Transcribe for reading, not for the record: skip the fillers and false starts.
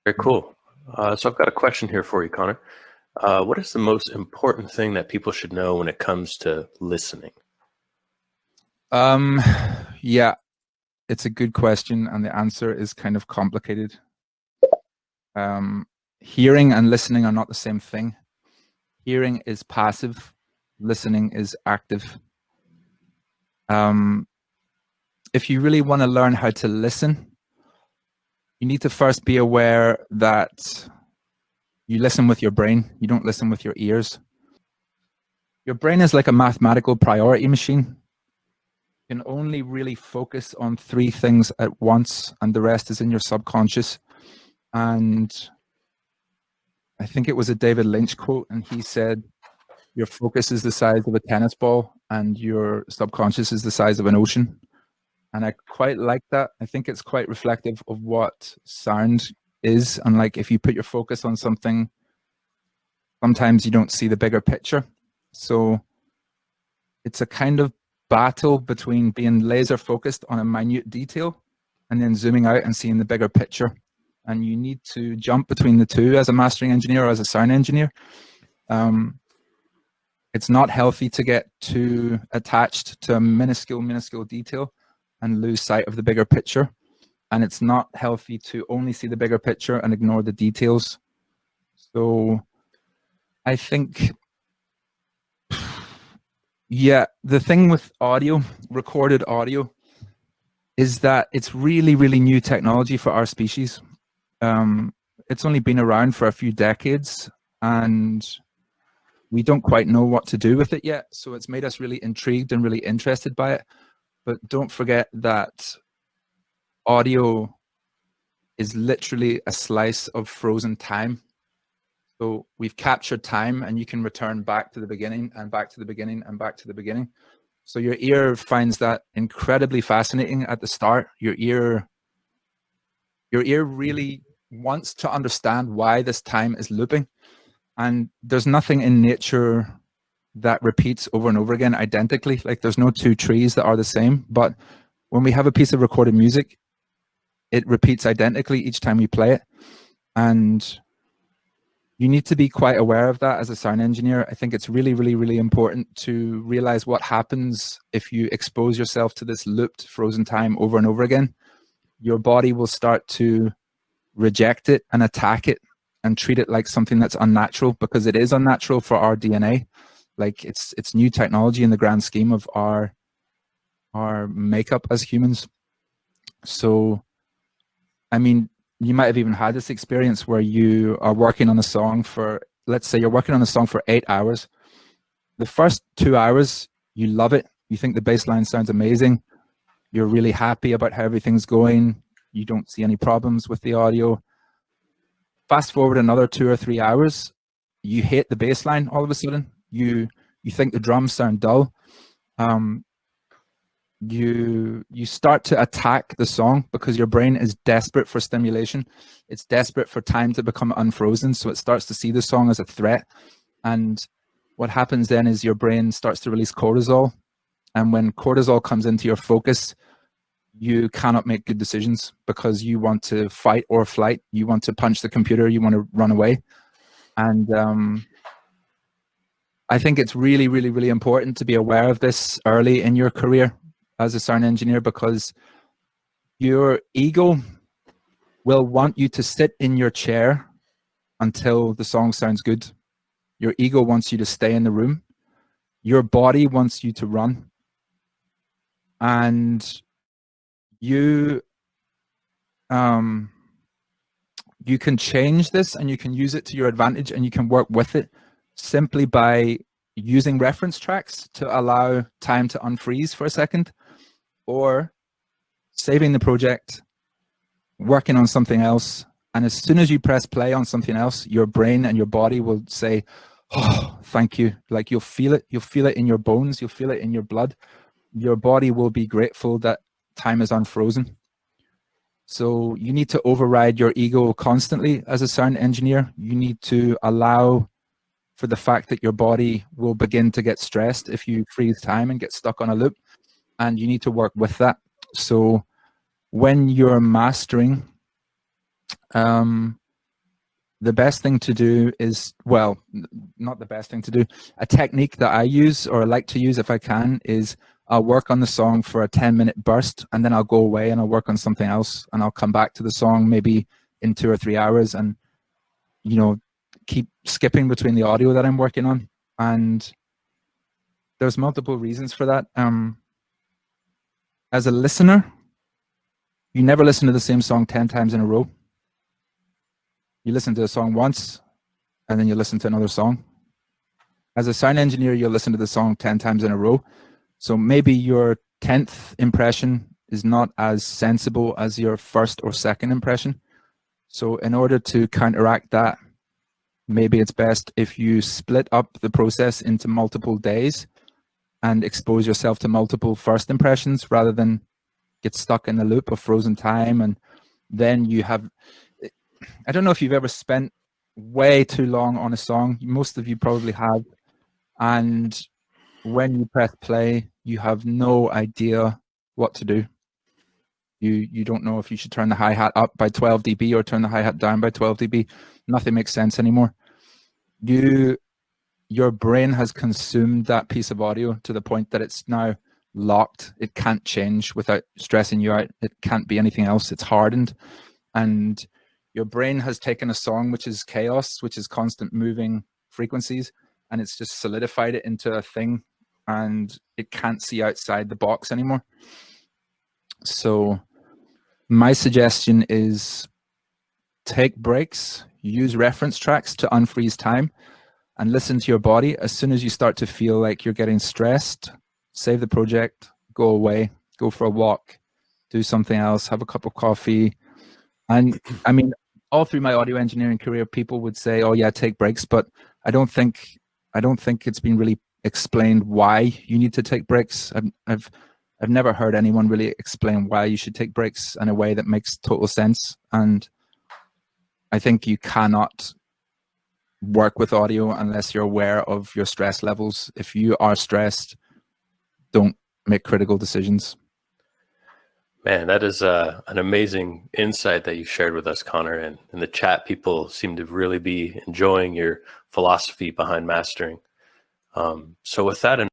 Very cool. So I've got a question here for you, Connor. What is the most important thing that people should know when it comes to listening? Yeah, it's a good question, and the answer is kind of complicated. Hearing and listening are not the same thing. Hearing is passive, listening is active. If you really want to learn how to listen, you need to first be aware that you listen with your brain, you don't listen with your ears. Your brain is like a mathematical priority machine. You can only really focus on 3 things at once, and the rest is in your subconscious. And I think it was a David Lynch quote, and he said, your focus is the size of a tennis ball and your subconscious is the size of an ocean. And I quite like that. I think it's quite reflective of what sound is. And like, if you put your focus on something, sometimes you don't see the bigger picture. So it's a kind of battle between being laser focused on a minute detail and then zooming out and seeing the bigger picture. And you need to jump between the two as a mastering engineer or as a sound engineer. It's not healthy to get too attached to a minuscule detail and lose sight of the bigger picture. And it's not healthy to only see the bigger picture and ignore the details. So I think, yeah, the thing with audio, recorded audio, is that it's really, really new technology for our species. It's only been around for a few decades, and we don't quite know what to do with it yet. So it's made us really intrigued and really interested by it. But don't forget that audio is literally a slice of frozen time. So we've captured time, and you can return back to the beginning and back to the beginning and back to the beginning. So your ear finds that incredibly fascinating at the start. Your ear really wants to understand why this time is looping. And there's nothing in nature that repeats over and over again identically. Like, there's no 2 trees that are the same. But when we have a piece of recorded music, it repeats identically each time we play it. And you need to be quite aware of that as a sound engineer. I think it's really, really, really important to realize what happens if you expose yourself to this looped frozen time over and over again. Your body will start to reject it and attack it and treat it like something that's unnatural, because it is unnatural for our DNA. Like, it's new technology in the grand scheme of our makeup as humans. So, I mean, you might have even had this experience where you are working on a song for, let's say you're working on a song for 8 hours. The first 2 hours, you love it. You think the bass line sounds amazing. You're really happy about how everything's going. You don't see any problems with the audio. Fast forward another 2 or 3 hours, you hate the bass line all of a sudden. You think the drums sound dull. You start to attack the song because your brain is desperate for stimulation. It's desperate for time to become unfrozen, so it starts to see the song as a threat. And what happens then is your brain starts to release cortisol, and when cortisol comes into your focus, you cannot make good decisions because you want to fight or flight. You want to punch the computer, you want to run away. And I think it's really, really, really important to be aware of this early in your career as a sound engineer, because your ego will want you to sit in your chair until the song sounds good. Your ego wants you to stay in the room. Your body wants you to run. And you can change this, and you can use it to your advantage, and you can work with it simply by using reference tracks to allow time to unfreeze for a second, or saving the project, working on something else. And as soon as you press play on something else, your brain and your body will say, oh, thank you. Like, you'll feel it in your bones, you'll feel it in your blood. Your body will be grateful that time is unfrozen. So you need to override your ego constantly as a sound engineer. You need to allow for the fact that your body will begin to get stressed if you freeze time and get stuck on a loop. And you need to work with that. So when you're mastering, the best thing to do is, well, not the best thing to do. A technique that I use, or I like to use if I can, is I'll work on the song for a 10-minute burst, and then I'll go away and I'll work on something else, and I'll come back to the song maybe in 2 or 3 hours, and keep skipping between the audio that I'm working on. And there's multiple reasons for that. As a listener, you never listen to the same song 10 times in a row. You listen to a song once, and then you listen to another song. As a sound engineer, you'll listen to the song 10 times in a row. So maybe your 10th impression is not as sensible as your first or second impression. So in order to counteract that, maybe it's best if you split up the process into multiple days and expose yourself to multiple first impressions, rather than get stuck in a loop of frozen time. And then you have, I don't know if you've ever spent way too long on a song. Most of you probably have. And when you press play, you have no idea what to do. You don't know if you should turn the hi-hat up by 12 dB or turn the hi-hat down by 12 dB. Nothing makes sense anymore. Your brain has consumed that piece of audio to the point that it's now locked. It can't change without stressing you out. It can't be anything else. It's hardened. And your brain has taken a song, which is chaos, which is constant moving frequencies, and it's just solidified it into a thing, and it can't see outside the box anymore. So my suggestion is take breaks, use reference tracks to unfreeze time, and listen to your body. As soon as you start to feel like you're getting stressed, save the project, go away, go for a walk, do something else, have a cup of coffee. And I mean, all through my audio engineering career, people would say, oh yeah, take breaks, but I don't think it's been really explained why you need to take breaks. I've never heard anyone really explain why you should take breaks in a way that makes total sense. And I think you cannot work with audio unless you're aware of your stress levels. If you are stressed, don't make critical decisions. Man, that is an amazing insight that you shared with us, Conor. And in the chat, people seem to really be enjoying your philosophy behind mastering. So with that in